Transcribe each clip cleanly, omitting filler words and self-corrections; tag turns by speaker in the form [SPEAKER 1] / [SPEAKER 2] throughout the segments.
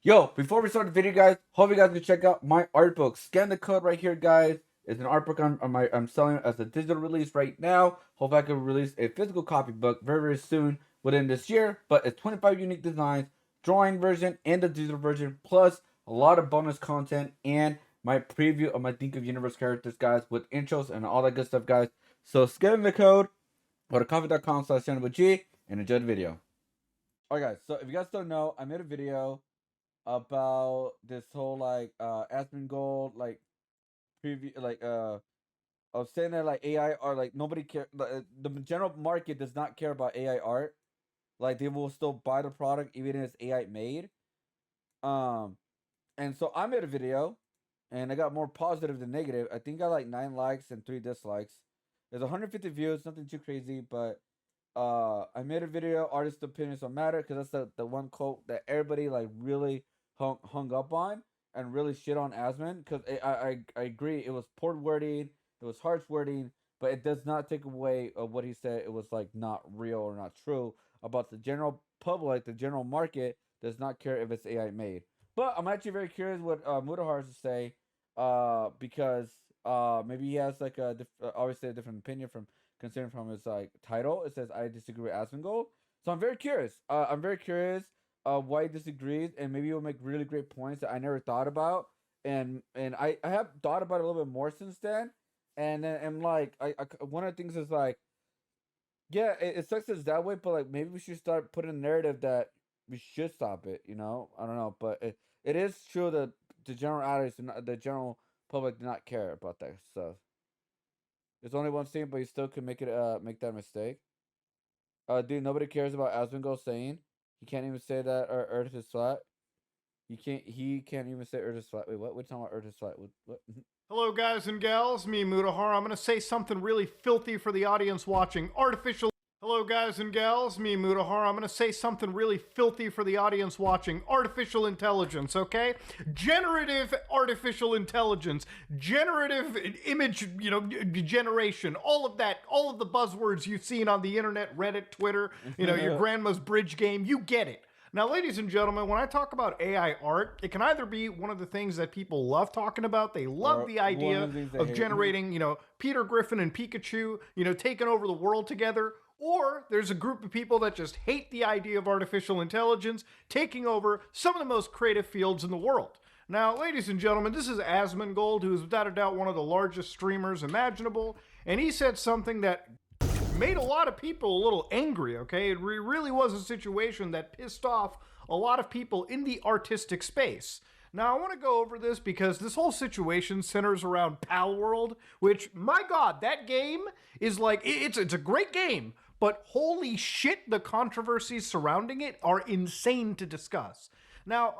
[SPEAKER 1] Yo, before we start the video, guys, hope you guys can check out my art book. Scan the code right here, guys. It's an art book I'm selling it as a digital release right now. Hope I can release a physical copy book very soon within this year. But it's 25 unique designs, drawing version and the digital version, plus a lot of bonus content and my preview of my Think of Universe characters, guys, with intros and all that good stuff, guys. So scan the code, go to coffee.com/G and enjoy the video. Alright, guys. So if you guys don't know, I made a video about this whole Asmongold preview of saying that like AI art, like nobody care, the general market does not care about AI art. Like they will still buy the product even if it's AI made. Um and so I made a video and I got more positive than negative. I think I got like 9 likes and 3 dislikes. There's 150 views, nothing too crazy, but I made a video, artist opinions don't matter, because that's the one quote that everybody like really hung up on and really shit on Asman, because I agree, it was poor wording, it was harsh wording, but it does not take away of what he said. It was like not real or not true about the general public. The general market does not care if it's AI made. But I'm actually very curious what Mudahar has to say, because maybe he has like obviously a different opinion from, considering from his like title. It says I disagree with Asmongold. So I'm very curious. I'm very curious why he disagrees, and maybe he'll make really great points that I never thought about. And I have thought about it a little bit more since then. And then I'm like, I one of the things is like, yeah, it sucks it's that way, but like maybe we should start putting a narrative that we should stop it. You know, I don't know, but it is true that the general audience and the general public do not care about that stuff. There's only one thing, but you still can make that mistake. Dude, nobody cares about Asmongold saying he can't even say that Earth is flat. He can't even say Earth is flat. Wait, what? We're talking about Earth is flat. What?
[SPEAKER 2] Hello, guys and gals. Me, Mudahar. I'm going to say something really filthy for the audience watching. Artificial. Hello, guys and gals. Me, Mudahar. I'm going to say something really filthy for the audience watching. Artificial intelligence, okay? Generative artificial intelligence, generative image, generation, all of that, all of the buzzwords you've seen on the internet, Reddit, Twitter, your grandma's bridge game. You get it. Now, ladies and gentlemen, when I talk about AI art, it can either be one of the things that people love talking about. They love the idea of generating, Peter Griffin and Pikachu, taking over the world together. Or there's a group of people that just hate the idea of artificial intelligence taking over some of the most creative fields in the world. Now, ladies and gentlemen, this is Asmongold, who is without a doubt one of the largest streamers imaginable, and he said something that made a lot of people a little angry, okay? It really was a situation that pissed off a lot of people in the artistic space. Now, I want to go over this because this whole situation centers around Pal World, which, my God, that game is like, it's a great game, but holy shit, the controversies surrounding it are insane to discuss. Now,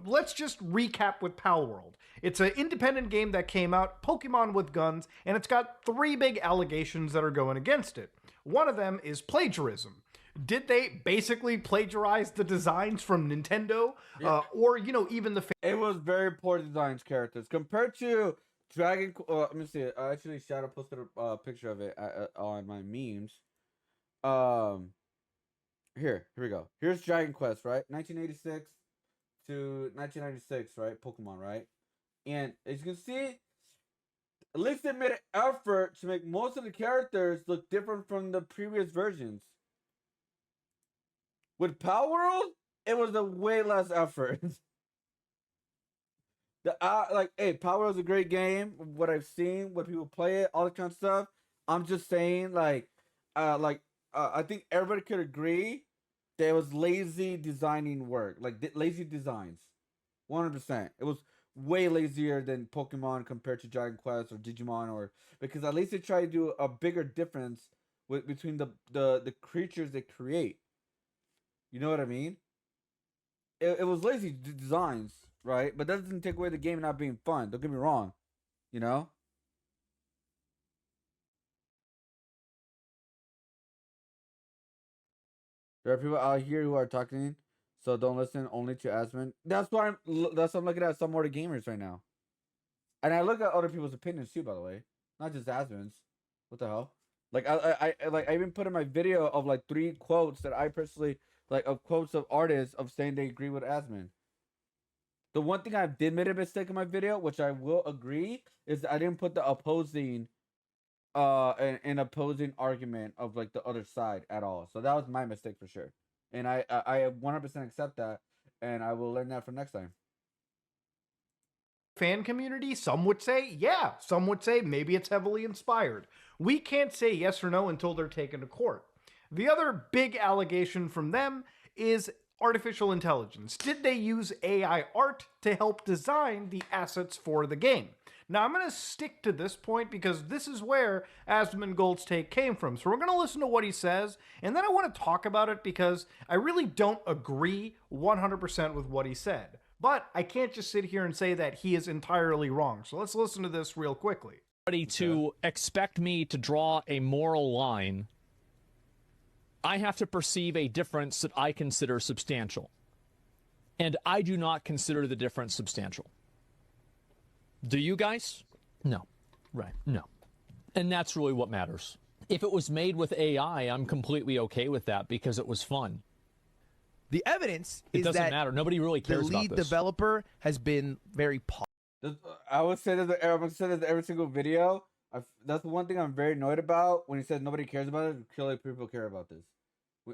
[SPEAKER 2] let's just recap with Pal World. It's an independent game that came out, Pokemon with guns, and it's got 3 big allegations that are going against it. One of them is plagiarism. Did they basically plagiarize the designs from Nintendo? Yeah. Or, even the...
[SPEAKER 1] It was very poor designs characters. Compared to Dragon... let me see. I actually Shadow posted a picture of it on my memes. Here we go. Here's Dragon Quest, right? 1986 to 1996, right? Pokemon, right? And as you can see, at least they made an effort to make most of the characters look different from the previous versions. With Power World, it was a way less effort. Hey, Power World is a great game. What I've seen, what people play it, all that kind of stuff. I'm just saying, I think everybody could agree that it was lazy designing work, like lazy designs, 100%. It was way lazier than Pokemon compared to Dragon Quest or Digimon, or because at least they try to do a bigger difference between the creatures they create. You know what I mean? It was lazy designs, right? But that doesn't take away the game not being fun. Don't get me wrong. You know? There are people out here who are talking, so don't listen only to Asman. That's why I'm looking at SomeOrdinaryGamers right now. And I look at other people's opinions too, by the way. Not just Asman's. What the hell? Like I even put in my video of like 3 quotes that I personally like, of quotes of artists of saying they agree with Asman. The one thing I did make a mistake in my video, which I will agree, is that I didn't put the opposing an opposing argument of like the other side at all. So that was my mistake for sure. And I 100% accept that, and I will learn that for next time.
[SPEAKER 2] Fan community? Some would say, yeah. Some would say maybe it's heavily inspired. We can't say yes or no until they're taken to court. The other big allegation from them is artificial intelligence. Did they use AI art to help design the assets for the game? Now, I'm going to stick to this point because this is where Asmongold's take came from. So we're going to listen to what he says, and then I want to talk about it because I really don't agree 100% with what he said. But I can't just sit here and say that he is entirely wrong. So let's listen to this real quickly.
[SPEAKER 3] To expect me to draw a moral line, I have to perceive a difference that I consider substantial. And I do not consider the difference substantial. Do you guys? No. Right. No. And that's really what matters. If it was made with AI, I'm completely okay with that because it was fun.
[SPEAKER 4] The evidence is
[SPEAKER 3] it doesn't
[SPEAKER 4] that
[SPEAKER 3] matter. Nobody really cares
[SPEAKER 4] the lead
[SPEAKER 3] about this.
[SPEAKER 4] developer has been very
[SPEAKER 1] I would say that I'm gonna say that every single video. That's the one thing I'm very annoyed about when he says nobody cares about it. Clearly, people care about this.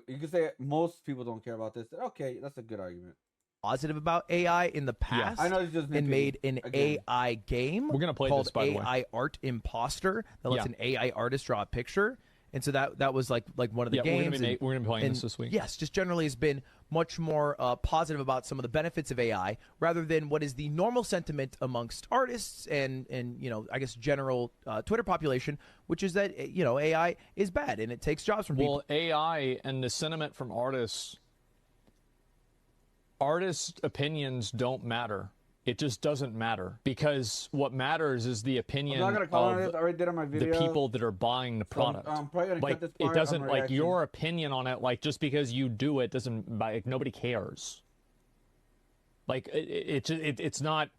[SPEAKER 1] You can say most people don't care about this. Okay, that's a good argument.
[SPEAKER 4] Positive about AI in the past.
[SPEAKER 1] I know it's just
[SPEAKER 4] and made an AI game.
[SPEAKER 3] We're gonna play
[SPEAKER 4] called
[SPEAKER 3] this, by the way.
[SPEAKER 4] AI Art Imposter that lets an AI artist draw a picture. And so that was like one of the games.
[SPEAKER 3] We're gonna be playing this week.
[SPEAKER 4] Yes, just generally has been much more positive about some of the benefits of AI rather than what is the normal sentiment amongst artists and I guess general Twitter population, which is that AI is bad and it takes jobs from people.
[SPEAKER 3] Well, AI and the sentiment from artists opinions don't matter. It just doesn't matter because what matters is the opinion
[SPEAKER 1] of
[SPEAKER 3] the people that are buying the product.
[SPEAKER 1] I'm probably gonna cut this part.
[SPEAKER 3] It doesn't like your opinion on it. Like just because you do it doesn't like nobody cares. Like it's not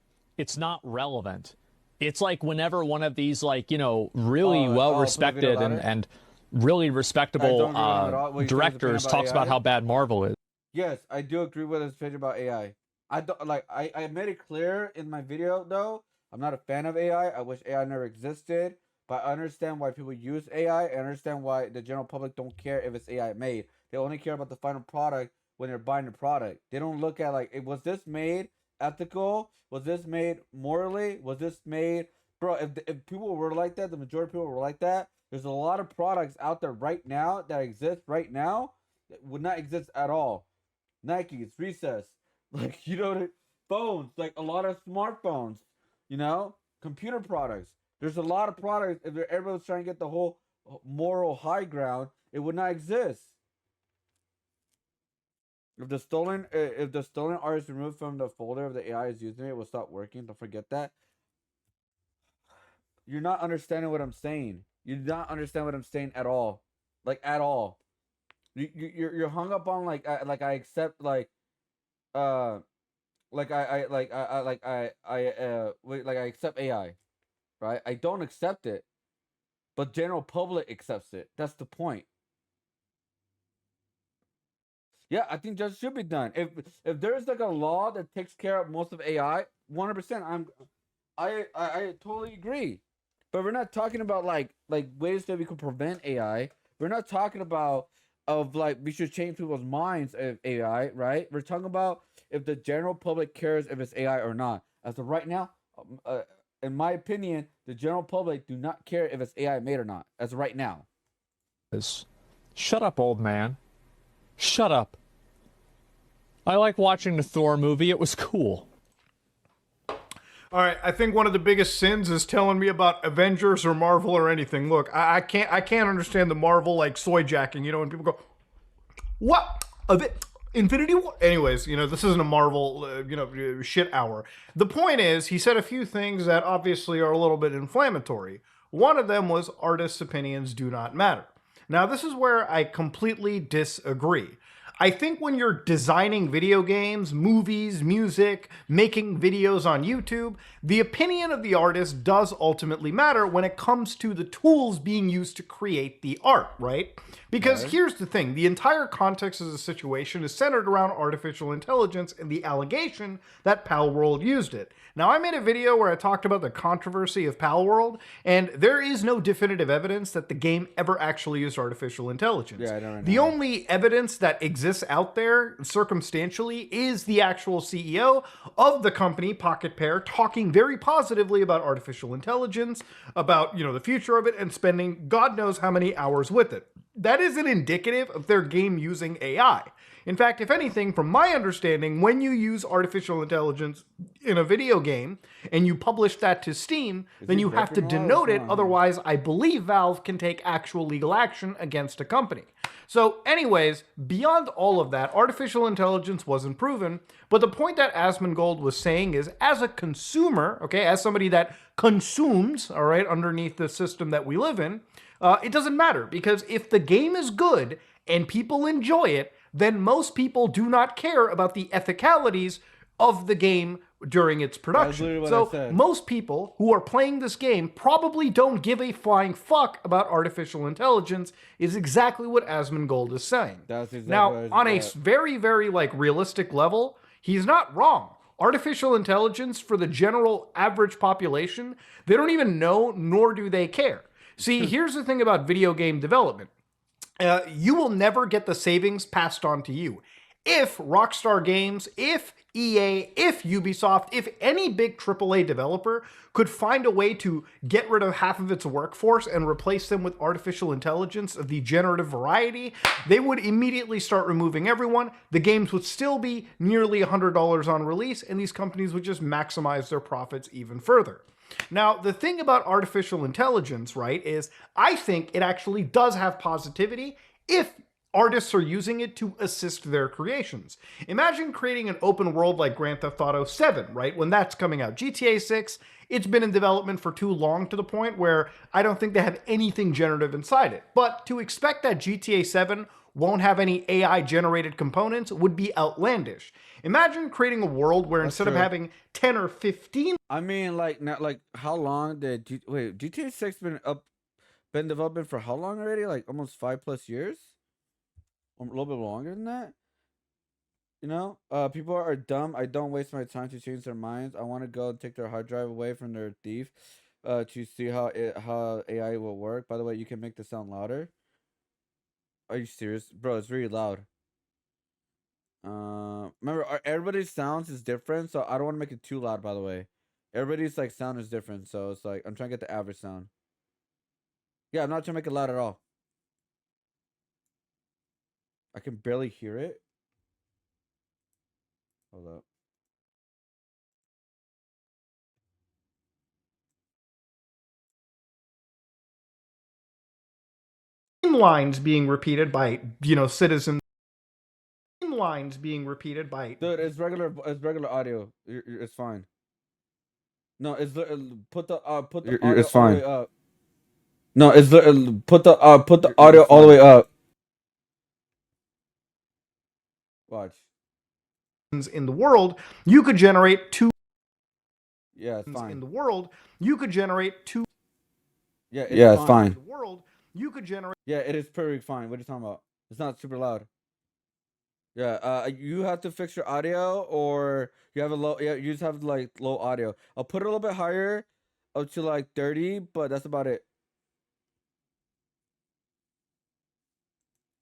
[SPEAKER 3] relevant. It's like whenever one of these really well respected and really respectable directors talks about how bad Marvel is.
[SPEAKER 1] Yes, I do agree with his page about AI. I don't like. I made it clear in my video though. I'm not a fan of AI. I wish AI never existed. But I understand why people use AI. I understand why the general public don't care if it's AI made. They only care about the final product when they're buying the product. They don't look at was this made ethical? Was this made morally? Was this made, bro? If people were like that, the majority of people were like that. There's a lot of products out there right now that exist right now that would not exist at all. Nikes, Recess. Phones, like a lot of smartphones, computer products. There's a lot of products. If everyone's trying to get the whole moral high ground, it would not exist. If the stolen art is removed from the folder of the AI is using it will stop working. Don't forget that. You're not understanding what I'm saying. You do not understand what I'm saying at all, at all. You're hung up on I accept I accept AI, right? I don't accept it, but general public accepts it. That's the point. Yeah, I think justice should be done. If there's a law that takes care of most of AI, 100%, I totally agree. But we're not talking about ways that we could prevent AI. We're not talking about we should change people's minds of AI, right? We're talking about if the general public cares if it's AI or not. As of right now, in my opinion, the general public do not care if it's AI made or not. As of right now.
[SPEAKER 3] Shut up, old man. Shut up. I like watching the Thor movie. It was cool.
[SPEAKER 2] All right, I think one of the biggest sins is telling me about Avengers or Marvel or anything. Look, I can't understand the Marvel soy jacking, when people go, what? Infinity War? Anyways, this isn't a Marvel, shit hour. The point is, he said a few things that obviously are a little bit inflammatory. One of them was artists' opinions do not matter. Now, this is where I completely disagree. I think when you're designing video games, movies, music, making videos on YouTube, the opinion of the artist does ultimately matter when it comes to the tools being used to create the art, right? Because here's the thing, the entire context of the situation is centered around artificial intelligence and the allegation that Palworld used it. Now, I made a video where I talked about the controversy of Palworld, and there is no definitive evidence that the game ever actually used artificial intelligence.
[SPEAKER 1] Yeah, I know.
[SPEAKER 2] The only evidence that exists out there, circumstantially, is the actual CEO of the company, Pocket Pair, talking very positively about artificial intelligence, about, the future of it, and spending God knows how many hours with it. That isn't indicative of their game using AI. In fact, if anything, from my understanding, when you use artificial intelligence in a video game and you publish that to Steam, then you have to denote it. Otherwise, I believe Valve can take actual legal action against a company. So anyways, beyond all of that, artificial intelligence wasn't proven. But the point that Asmongold was saying is, as a consumer, okay, as somebody that consumes, all right, underneath the system that we live in, it doesn't matter, because if the game is good and people enjoy it, then most people do not care about the ethicalities of the game during its production. So most people who are playing this game probably don't give a flying fuck about artificial intelligence, is exactly what Asmongold is saying. Now, on a very, very realistic level, he's not wrong. Artificial intelligence, for the general average population, they don't even know, nor do they care. See, here's the thing about video game development. You will never get the savings passed on to you. If Rockstar Games, if EA, if Ubisoft, if any big AAA developer could find a way to get rid of half of its workforce and replace them with artificial intelligence of the generative variety, they would immediately start removing everyone. The games would still be nearly $100 on release, and these companies would just maximize their profits even further. Now, the thing about artificial intelligence, right, is I think it actually does have positivity if artists are using it to assist their creations. Imagine creating an open world like Grand Theft Auto 7, right, when that's coming out. GTA 6, it's been in development for too long to the point where I don't think they have anything generative inside it. But to expect that GTA 7 won't have any AI-generated components would be outlandish. Imagine creating a world where instead of having 10 or 15...
[SPEAKER 1] I mean, how long did GTA 6 been developing for how long already? Like almost 5+ years? Or a little bit longer than that? People are dumb. I don't waste my time to change their minds. I want to go and take their hard drive away from their thief to see how AI will work. By the way, you can make the sound louder. Are you serious? Bro, it's really loud. Remember, everybody's sounds is different, so I don't want to make it too loud, by the way. Everybody's sound is different, so it's I'm trying to get the average sound. Yeah, I'm not trying to make it loud at all. I can barely hear it. Hold up.
[SPEAKER 2] lines being repeated by, citizens. Lines being repeated by...
[SPEAKER 1] Dude, it's regular audio. It's fine. No, it's put the audio
[SPEAKER 2] it's fine.
[SPEAKER 1] All the way up. No, it's put the audio all the way up. Watch.
[SPEAKER 2] In the world, you could generate two...
[SPEAKER 1] Yeah, it's fine.
[SPEAKER 2] In the world, you could generate two...
[SPEAKER 1] Yeah, it's fine.
[SPEAKER 2] In the world, you could generate...
[SPEAKER 1] Yeah, it is perfectly fine. What are you talking about? It's not super loud. Yeah, you have to fix your audio, or you have a low. Yeah, you just have low audio. I'll put it a little bit higher, up to 30, but that's about it.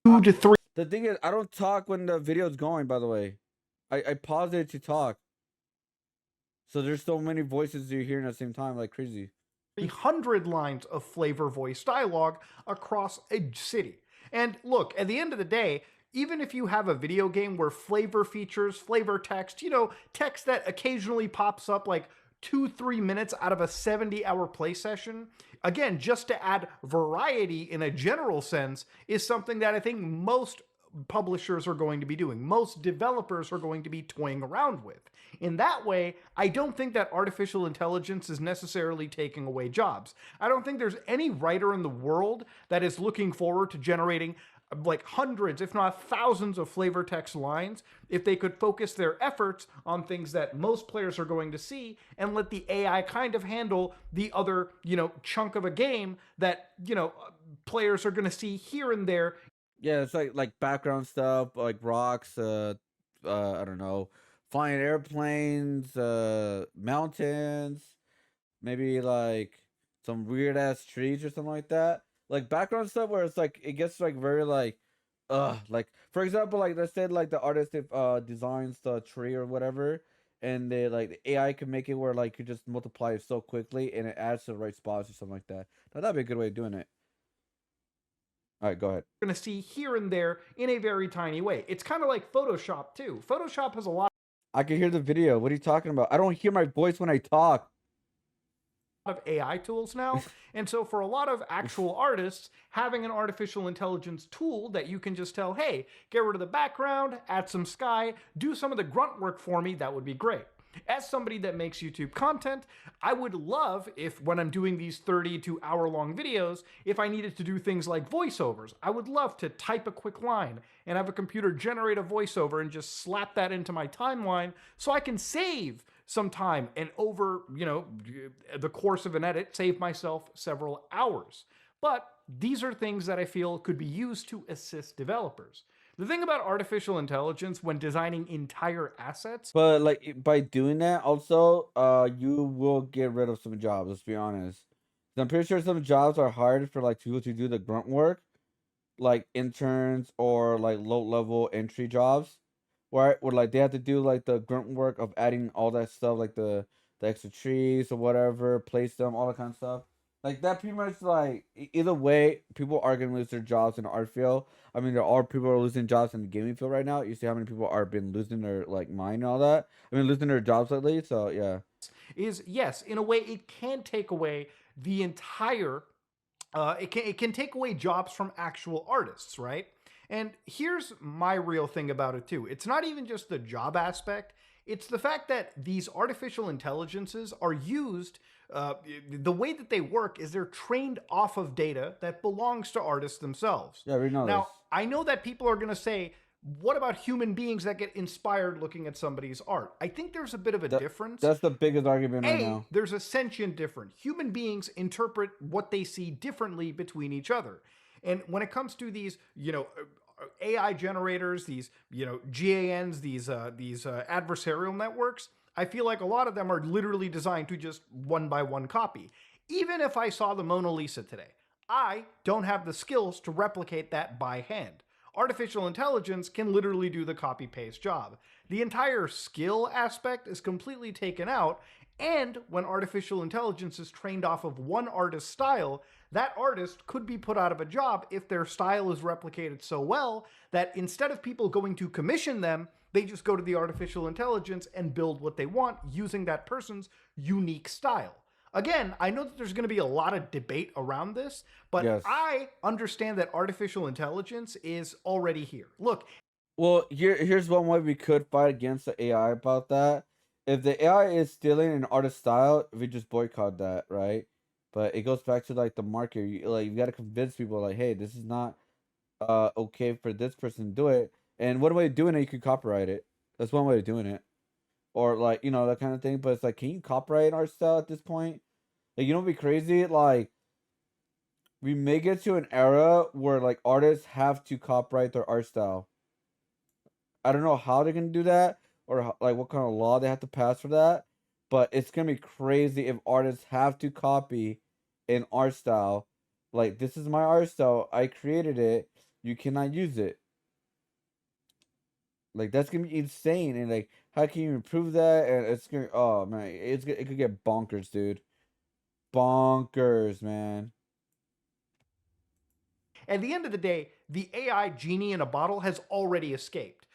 [SPEAKER 2] 2 to 3.
[SPEAKER 1] The thing is, I don't talk when the video's going. By the way, I pause it to talk. So there's so many voices you're hearing at the same time, like crazy.
[SPEAKER 2] 300 lines of flavor voice dialogue across a city. And look, at the end of the day, even if you have a video game where flavor features, flavor text, text that occasionally pops up 2-3 minutes out of a 70-hour play session, again, just to add variety in a general sense, is something that I think most publishers are going to be doing. Most developers are going to be toying around with. In that way, I don't think that artificial intelligence is necessarily taking away jobs. I don't think there's any writer in the world that is looking forward to generating like hundreds, if not thousands of flavor text lines if they could focus their efforts on things that most players are going to see and let the AI kind of handle the other, chunk of a game that, players are going to see here and there.
[SPEAKER 1] Yeah, it's like background stuff, like rocks, I don't know, flying airplanes, mountains, maybe like some weird ass trees or something like that. Like background stuff where it's like it gets like very like for example, like let's say like the artist designs the tree or whatever, and they like the AI can make it where like you just multiply it so quickly and it adds to the right spots or something like that. Now that'd be a good way of doing it. All right, go ahead.
[SPEAKER 2] Going to see here and there in a very tiny way. It's kind of like Photoshop too. Photoshop has a lot
[SPEAKER 1] I can hear the video. What are you talking about? I don't hear my voice when I talk.
[SPEAKER 2] of AI tools now. And so for a lot of actual artists, having an artificial intelligence tool that you can just tell, hey, get rid of the background, add some sky, do some of the grunt work for me, that would be great. As somebody that makes YouTube content, I would love if when I'm doing these 32 hour long videos, if I needed to do things like voiceovers, I would love to type a quick line and have a computer generate a voiceover and just slap that into my timeline so I can save some time and over, the course of an edit, save myself several hours. But these are things that I feel could be used to assist developers. The thing about artificial intelligence when designing entire assets,
[SPEAKER 1] But like by doing that, also, you will get rid of some jobs. Let's be honest. I'm pretty sure some jobs are hard for like people to do the grunt work, like interns or like low level entry jobs, where like they have to do like the grunt work of adding all that stuff, like the extra trees or whatever, place them, all that kind of stuff. Like that pretty much like either way, people are gonna lose their jobs in the art field. I mean, there are people who are losing jobs in the gaming field right now. You see how many people are been losing their like mind and all that. I mean, losing their jobs lately. So yeah,
[SPEAKER 2] is yes, in a way, it can take away the entire. It can take away jobs from actual artists, right? And here's my real thing about it too. It's not even just the job aspect. It's the fact that these artificial intelligences are used. The way that they work is they're trained off of data that belongs to artists themselves.
[SPEAKER 1] yeah, we know
[SPEAKER 2] Now,
[SPEAKER 1] this.
[SPEAKER 2] I know that people are going to say, what about human beings that get inspired looking at somebody's art? I think there's a bit of a difference.
[SPEAKER 1] That's the biggest argument right
[SPEAKER 2] A,
[SPEAKER 1] now.
[SPEAKER 2] there's a sentient difference. Human beings interpret what they see differently between each other. And when it comes to these, AI generators, these, GANs, these adversarial networks, I feel like a lot of them are literally designed to just one by one copy. Even if I saw the Mona Lisa today, I don't have the skills to replicate that by hand. Artificial intelligence can literally do the copy paste job. The entire skill aspect is completely taken out, and when artificial intelligence is trained off of one artist's style, that artist could be put out of a job if their style is replicated so well that instead of people going to commission them, they just go to the artificial intelligence and build what they want using that person's unique style. Again, I know that there's going to be a lot of debate around this, but
[SPEAKER 1] Yes.
[SPEAKER 2] I understand that artificial intelligence is already here. Look,
[SPEAKER 1] Well, here's one way we could fight against the AI about that. If the AI is stealing an artist style, we just boycott that, right? But it goes back to like the market. You got to convince people like, hey, this is not okay for this person to do it. And one way of doing it, you could copyright it. That's one way of doing it, or like that kind of thing. But it's like, can you copyright art style at this point? Like, what'd be crazy? Like, we may get to an era where like artists have to copyright their art style. I don't know how they're gonna do that, or like what kind of law they have to pass for that. But it's gonna be crazy if artists have to copy an art style. Like, this is my art style. I created it. You cannot use it. Like, that's gonna be insane. And like, how can you improve that? And it's gonna, oh man, it could get bonkers, dude. Bonkers, man.
[SPEAKER 2] at the end of the day, the AI genie in a bottle has already escaped.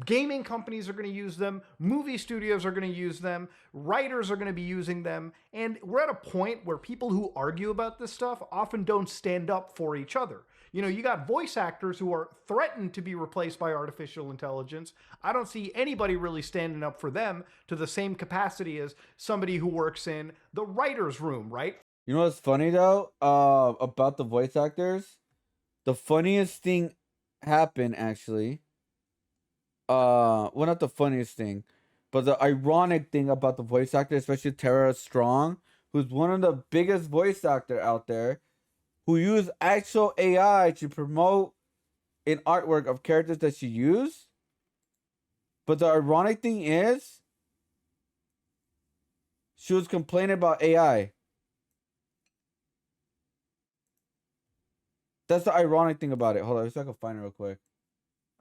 [SPEAKER 2] Gaming companies are going to use them, movie studios are going to use them, writers are going to be using them, and we're at a point where people who argue about this stuff often don't stand up for each other. You got voice actors who are threatened to be replaced by artificial intelligence. I don't see anybody really standing up for them to the same capacity as somebody who works in the writer's room, right?
[SPEAKER 1] You know what's funny though? About the voice actors, the funniest thing happened actually. Well, not the funniest thing, but the ironic thing about the voice actor, especially Tara Strong, who's one of the biggest voice actor out there, who use actual AI to promote an artwork of characters that she used. But the ironic thing is, she was complaining about AI. That's the ironic thing about it. Hold on, let's see if I can find it real quick.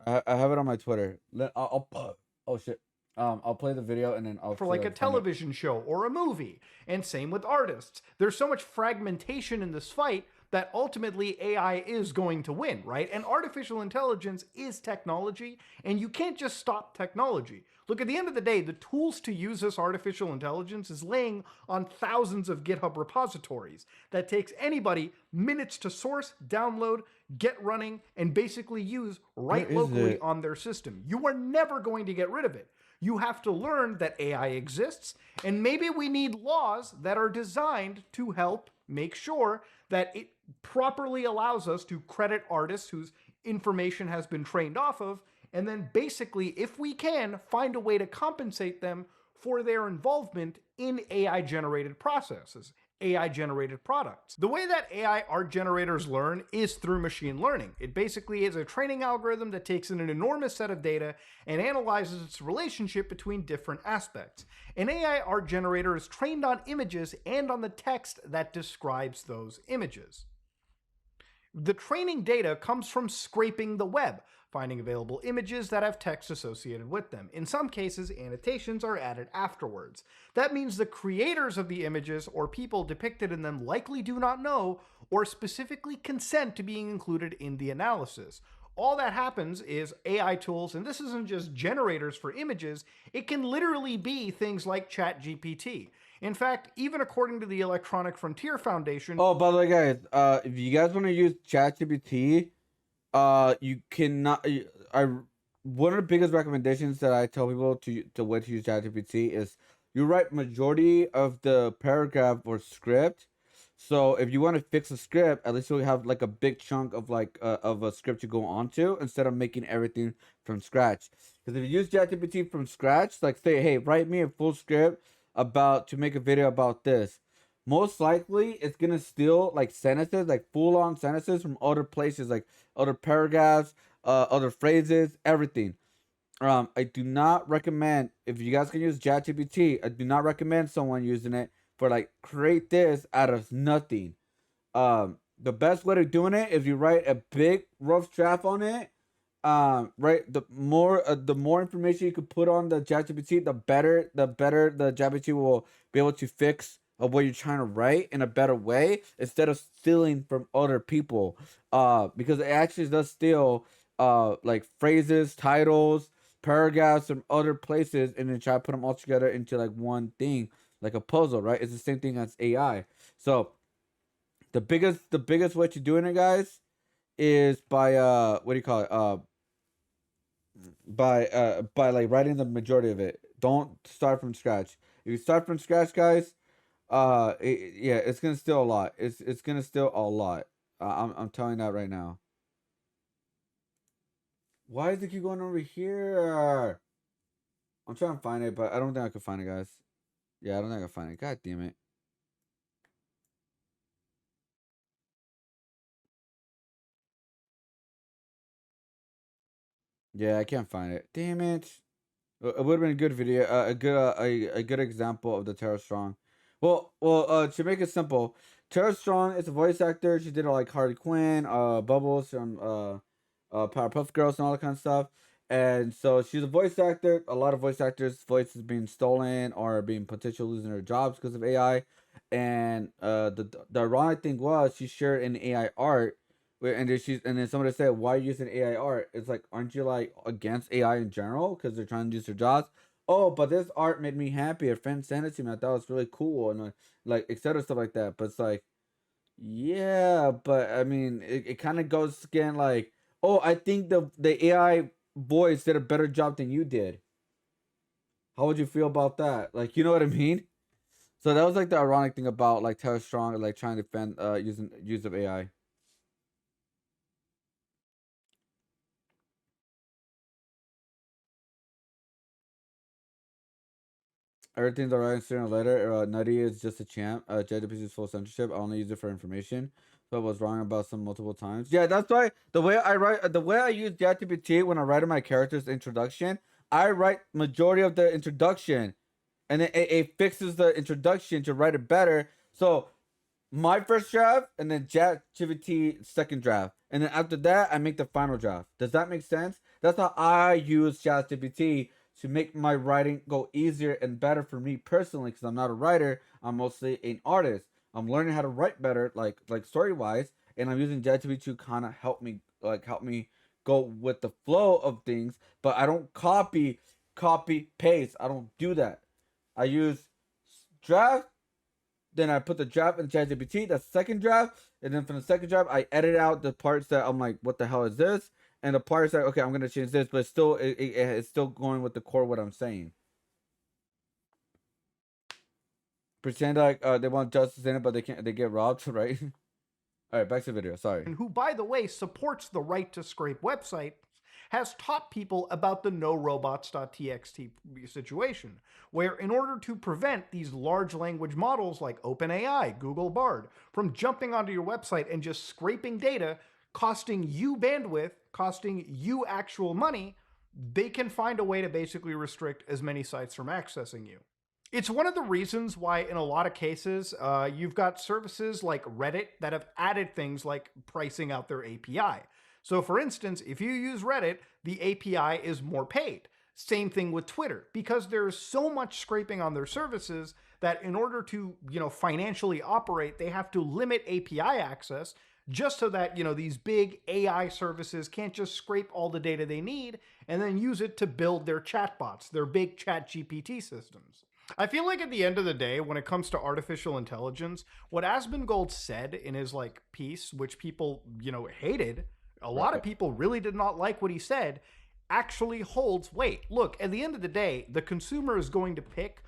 [SPEAKER 1] I have it on my Twitter. Oh shit. I'll play the video and then I'll
[SPEAKER 2] for
[SPEAKER 1] see
[SPEAKER 2] like
[SPEAKER 1] if I
[SPEAKER 2] a
[SPEAKER 1] can find it.
[SPEAKER 2] television show or a movie. And same with artists. There's so much fragmentation in this fight that ultimately AI is going to win, right? And artificial intelligence is technology, and you can't just stop technology. Look, at the end of the day, the tools to use this artificial intelligence is laying on thousands of GitHub repositories that takes anybody minutes to source, download, get running, and basically use right
[SPEAKER 1] Where is
[SPEAKER 2] locally
[SPEAKER 1] it?
[SPEAKER 2] on their system. You are never going to get rid of it. You have to learn that AI exists, and maybe we need laws that are designed to help make sure that it properly allows us to credit artists whose information has been trained off of, and then basically, if we can, find a way to compensate them for their involvement in AI generated processes, AI generated products. The way that AI art generators learn is through machine learning. It basically is a training algorithm that takes in an enormous set of data and analyzes its relationship between different aspects. An AI art generator is trained on images and on the text that describes those images. The training data comes from scraping the web, finding available images that have text associated with them. In some cases, annotations are added afterwards. That means the creators of the images or people depicted in them likely do not know or specifically consent to being included in the analysis. All that happens is AI tools, and this isn't just generators for images, it can literally be things like ChatGPT. In fact, even according to the Electronic Frontier Foundation,
[SPEAKER 1] Oh, by the way, guys, if you guys want to use ChatGPT, you cannot. One of the biggest recommendations that I tell people to when to use ChatGPT is you write majority of the paragraph or script. So if you want to fix a script, at least you'll have like a big chunk of like of a script to go onto instead of making everything from scratch. Because if you use ChatGPT from scratch, like say, hey, write me a full script about to make a video about this, most likely it's gonna steal like sentences, like full on sentences from other places, like other paragraphs, other phrases, everything. I do not recommend, if you guys can use ChatGPT, I do not recommend someone using it for like create this out of nothing. The best way of doing it is you write a big rough draft on it. Right. The more information you can put on the ChatGPT, the better. The better the ChatGPT will be able to fix what you're trying to write in a better way instead of stealing from other people. Because it actually does steal like phrases, titles, paragraphs from other places, and then try to put them all together into like one thing, like a puzzle. Right. It's the same thing as AI. So the biggest way to doing it, guys, is by what do you call it? By like writing the majority of it. Don't start from scratch. If you start from scratch, guys, yeah, it's gonna steal a lot. It's gonna steal a lot. I'm telling that right now. Why does it keep going over here? I'm trying to find it, but I don't think I can find it, guys. Yeah, I don't think I can find it. God damn it. Yeah, I can't find it. Damn it. It would have been a good video, a good example of the Tara Strong. To make it simple, Tara Strong is a voice actor. She did like Harley Quinn, Bubbles from Powerpuff Girls and all that kind of stuff. And so she's a voice actor. A lot of voice actors' voices being stolen or being potentially losing their jobs because of AI. And the ironic thing was she shared an AI art and then somebody said, "Why are you using AI art?" It's like, aren't you like against AI in general because they're trying to use their jobs? Oh, but this art made me happy. A friend sent it to me. I thought it was really cool and like etc stuff like that. But it's like, yeah, but I mean, it kind of goes again like, oh, I think the AI voice did a better job than you did. How would you feel about that? Like, you know what I mean? So that was like the ironic thing about like Tara Strong like trying to defend using use of AI. Everything's alright sooner or later. Nutty is just a champ. JWPC is full censorship. I only use it for information. So I was wrong about some multiple times. Yeah, that's why the way I use JWPT when I write my character's introduction, I write majority of the introduction, and then it fixes the introduction to write it better. So my first draft, and then JetGPT second draft, and then after that I make the final draft. Does that make sense? That's how I use ChatGPT to make my writing go easier and better for me personally. Because I'm not a writer, I'm mostly an artist. I'm learning how to write better, like story wise, and I'm using ChatGPT to kind of help me go with the flow of things. But I don't copy paste. I don't do that. I use draft, then I put the draft in ChatGPT, the second draft, and then from the second draft, I edit out the parts that I'm like, what the hell is this? And the parts that, okay, I'm gonna change this, but it's still going with the core of what I'm saying. Pretend like they want justice in it, but they can't. They get robbed, right? All right, back to the video. Sorry.
[SPEAKER 2] And who, by the way, supports the right to scrape website, has taught people about the NoRobots.txt situation, where in order to prevent these large language models like OpenAI, Google Bard, from jumping onto your website and just scraping data, costing you bandwidth, costing you actual money, they can find a way to basically restrict as many sites from accessing you. It's one of the reasons why in a lot of cases, you've got services like Reddit that have added things like pricing out their API. So for instance, if you use Reddit, the API is more paid. Same thing with Twitter, because there's so much scraping on their services that in order to, financially operate, they have to limit API access just so that, these big AI services can't just scrape all the data they need and then use it to build their chatbots, their big chat GPT systems. I feel like at the end of the day, when it comes to artificial intelligence, what Asmongold said in his piece, which people, hated, a lot of people really did not like what he said, actually holds weight. Look, at the end of the day, the consumer is going to pick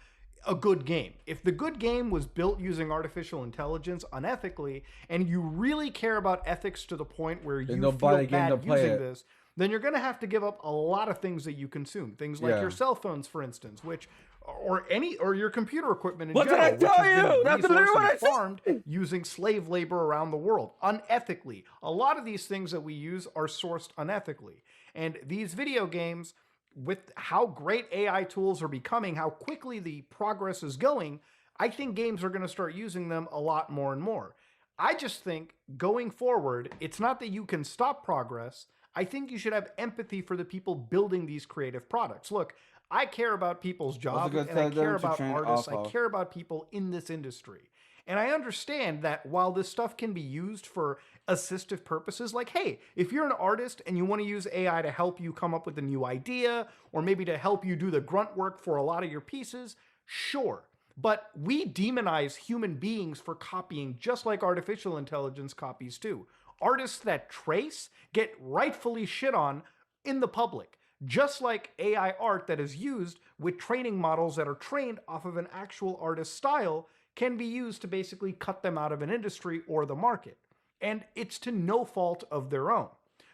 [SPEAKER 2] a good game. If the good game was built using artificial intelligence unethically, and you really care about ethics to the point where you feel bad using this, then you're going to have to give up a lot of things that you consume. Things like your cell phones, for instance, which or your computer equipment in general.
[SPEAKER 1] What did I tell you? That's literally what I said.
[SPEAKER 2] Farmed using slave labor around the world unethically. A lot of these things that we use are sourced unethically. And these video games, with how great AI tools are becoming, how quickly the progress is going, I think games are going to start using them a lot more and more. I just think going forward, it's not that you can stop progress. I think you should have empathy for the people building these creative products. Look, I care about people's jobs, and I care about artists. I care about people in this industry. And I understand that while this stuff can be used for assistive purposes, like, hey, if you're an artist and you want to use AI to help you come up with a new idea, or maybe to help you do the grunt work for a lot of your pieces, sure. But we demonize human beings for copying just like artificial intelligence copies too. Artists that trace get rightfully shit on in the public, just like AI art that is used with training models that are trained off of an actual artist's style can be used to basically cut them out of an industry or the market. And it's to no fault of their own.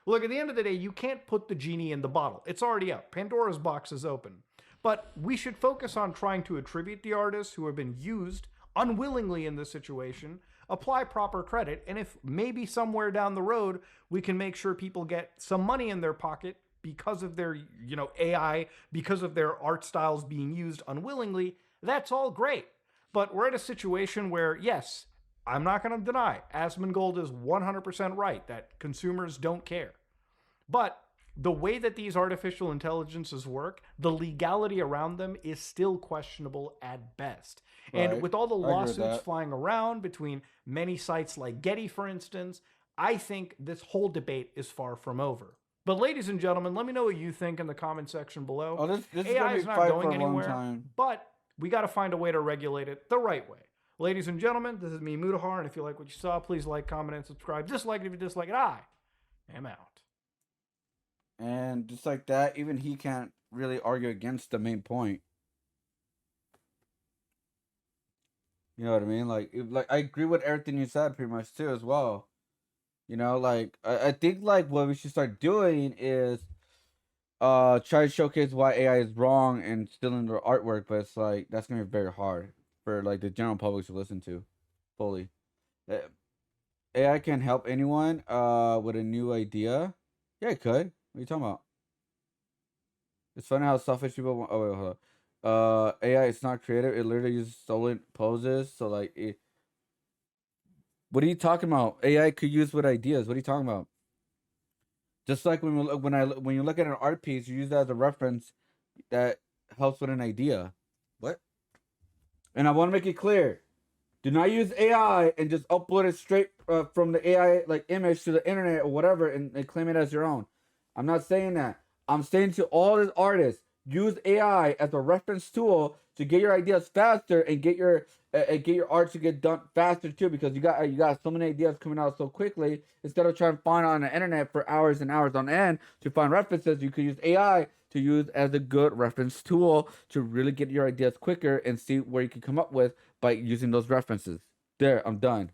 [SPEAKER 2] Look, at the end of the day, you can't put the genie in the bottle. It's already out. Pandora's box is open. But we should focus on trying to attribute the artists who have been used unwillingly in this situation, apply proper credit, and if maybe somewhere down the road we can make sure people get some money in their pocket because of their, AI, because of their art styles being used unwillingly, that's all great. But we're at a situation where, yes, I'm not going to deny, Asmongold is 100% right that consumers don't care. But the way that these artificial intelligences work, the legality around them is still questionable at best. Right. And with all the lawsuits flying around between many sites like Getty, for instance, I think this whole debate is far from over. But ladies and gentlemen, let me know what you think in the comment section below.
[SPEAKER 1] Oh, this
[SPEAKER 2] AI is not going anywhere, but we got to find a way to regulate it the right way. Ladies and gentlemen, this is me, Mutahar, and if you like what you saw, please like, comment, and subscribe. Dislike it if you dislike it. I am out.
[SPEAKER 1] And just like that, even he can't really argue against the main point. You know what I mean? Like I agree with everything you said pretty much too as well. I think what we should start doing is try to showcase why AI is wrong and stealing their artwork, but it's like that's gonna be very hard for like the general public to listen to fully. Uh, AI can help anyone with a new idea. Yeah, it could. What are you talking about? It's funny how selfish people want. Oh wait, hold on. AI is not creative. It literally uses stolen poses. So like, what are you talking about? AI could use with ideas. What are you talking about? Just like when you look at an art piece, you use that as a reference that helps with an idea. What? And I want to make it clear: do not use AI and just upload it straight from the AI like image to the internet or whatever and claim it as your own. I'm not saying that. I'm saying to all these artists, use AI as a reference tool to get your ideas faster and get your art to get done faster too, because you got so many ideas coming out so quickly. Instead of trying to find on the internet for hours and hours on end to find references, you could use AI to use as a good reference tool to really get your ideas quicker and see where you can come up with by using those references. There, I'm done.